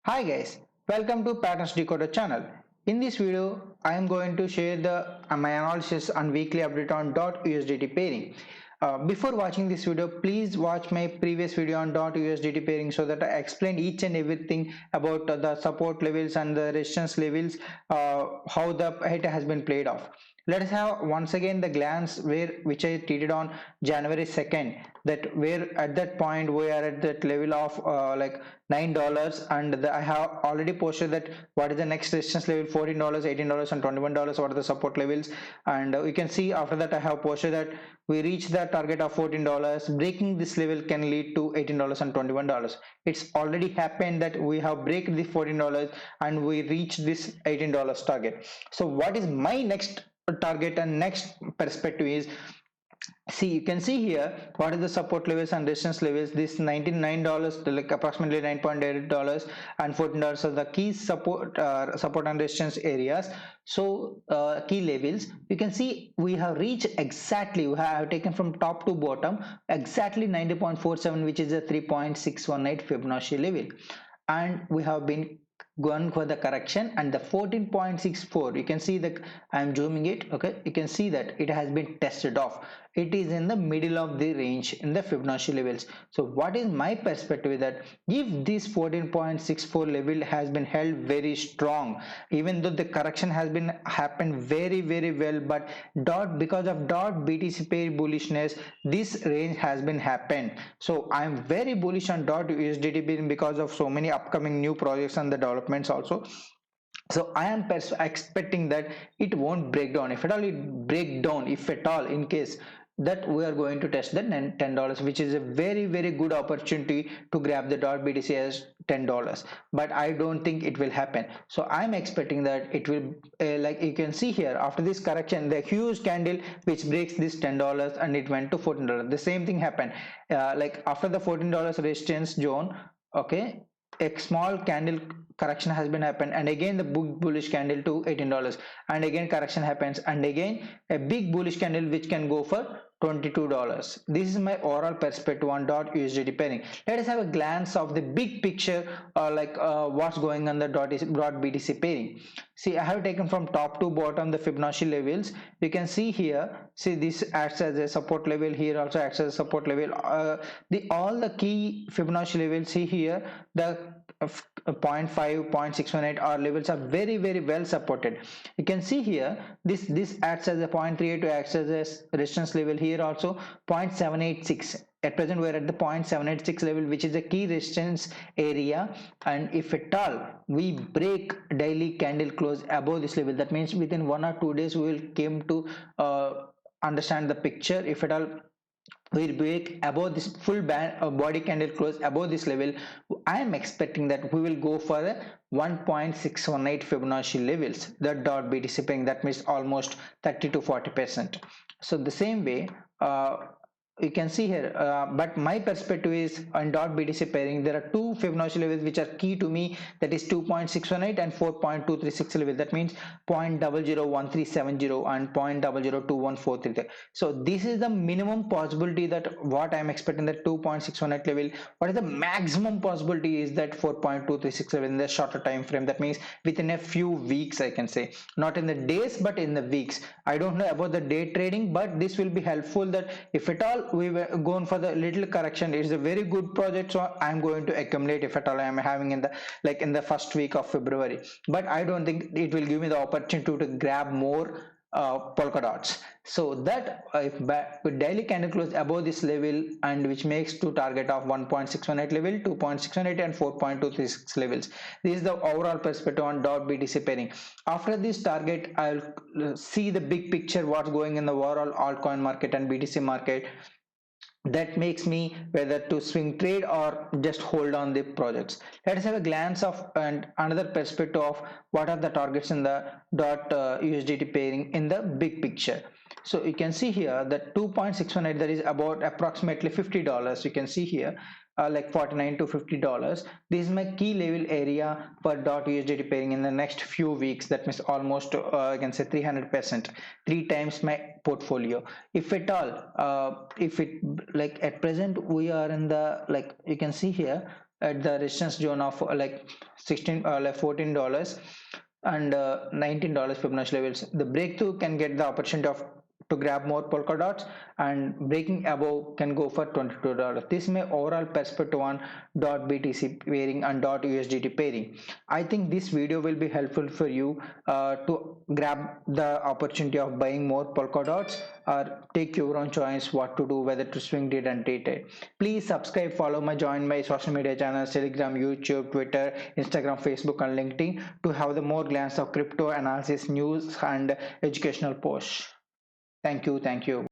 Hi guys, welcome to Patterns Decoder channel. In this video, I am going to share my analysis and weekly update on USDT pairing. Before watching this video, please watch my previous video on USDT pairing so that I explain each and everything about the support levels and the resistance levels, how the it has been played off. Let us have once again the glance which I treated on January 2nd, that where at that point we are at that level of like $9, and I have already posted that what is the next resistance level, $14, $18 and $21, what are the support levels. And you can see after that I have posted that we reach the target of $14. Breaking this level can lead to $18 and $21. It's already happened that we have break the $14 and we reach this $18 target. So what is my next target and next perspective is, see, you can see here what is the support levels and resistance levels. This $99, like approximately $9.8 and $14 are the key support and resistance areas. So key levels, you can see we have reached exactly, we have taken from top to bottom exactly 90.47, which is a 3.618 Fibonacci level, and we have been gone for the correction. And the 14.64, you can see that I'm zooming it. Okay, you can see that it has been tested off. It is in the middle of the range in the Fibonacci levels. So what is my perspective is that if this 14.64 level has been held very strong, even though the correction has been happened very well, but because of BTC pair bullishness, this range has been happened. So I am very bullish on USDT because of so many upcoming new projects and the developments also. So I am expecting that it won't break down. If at all it break down, if at all in case that we are going to test the $10, which is a very good opportunity to grab the BTC as $10, but I don't think it will happen. So I'm expecting that it will, like you can see here, after this correction, the huge candle which breaks this $10 and it went to $14. The same thing happened, like after the $14 resistance zone. Okay, a small candle correction has been happened, and again the bullish candle to $18, and again correction happens, and again a big bullish candle which can go for $22. This is my overall perspective on USDT pairing. Let us have a glance of the big picture, what's going on the BTC pairing. See, I have taken from top to bottom the Fibonacci levels. You can see here, see, this acts as a support level, here also acts as a support level. The all the key Fibonacci levels, see here, the zero point 0.5, 0.618 our levels are very well supported. You can see here, this acts as a 0.38 to acts as a resistance level, here also 0.786. At present we are at the 0.786 level, which is a key resistance area. And if at all we break daily candle close above this level, that means within 1 or 2 days we will came to understand the picture. If at all we break above this full band body candle close above this level, I am expecting that we will go for a 1.618 Fibonacci levels, that BTC pairing, that means almost 30 to 40%. So the same way, you can see here, but my perspective is on BTC pairing, there are two Fibonacci levels which are key to me, that is 2.618 and 4.236 level, that means 0.001370 and 0.002143. so this is the minimum possibility, that what I am expecting, that 2.618 level. What is the maximum possibility is that 4.236 level in the shorter time frame, that means within a few weeks, I can say, not in the days but in the weeks. I don't know about the day trading, but this will be helpful, that if at all we were going for the little correction, it's a very good project, so I'm going to accumulate if at all I am having in the, like in the first week of February. But I don't think it will give me the opportunity to grab more polka dots. So that if with daily candle close above this level, and which makes to target of 1.618 level, 2.618 and 4.236 levels. This is the overall perspective on BTC pairing. After this target, I'll see the big picture, what's going in the overall altcoin market and BTC market. That makes me whether to swing trade or just hold on the projects. Let us have a glance of and another perspective of what are the targets in the USDT pairing in the big picture. So you can see here that 2.618, that is about approximately $50. You can see here, like 49 to $50. This is my key level area for USDT pairing in the next few weeks. That means almost I can say 300%, three times my portfolio. If at all, if it, like at present we are in the, like you can see here, at the resistance zone of like 16 like $14 and $19 Fibonacci levels. The breakthrough can get the opportunity of to grab more polka dots, and breaking above can go for $22. This may overall perspective on dot BTC pairing and dot USDT pairing. I think this video will be helpful for you to grab the opportunity of buying more polka dots, or take your own choice what to do, whether to swing trade and day trade. Please subscribe, follow my, join my social media channels, Telegram, YouTube, Twitter, Instagram, Facebook and LinkedIn to have the more glance of crypto analysis, news and educational posts. Thank you. Thank you.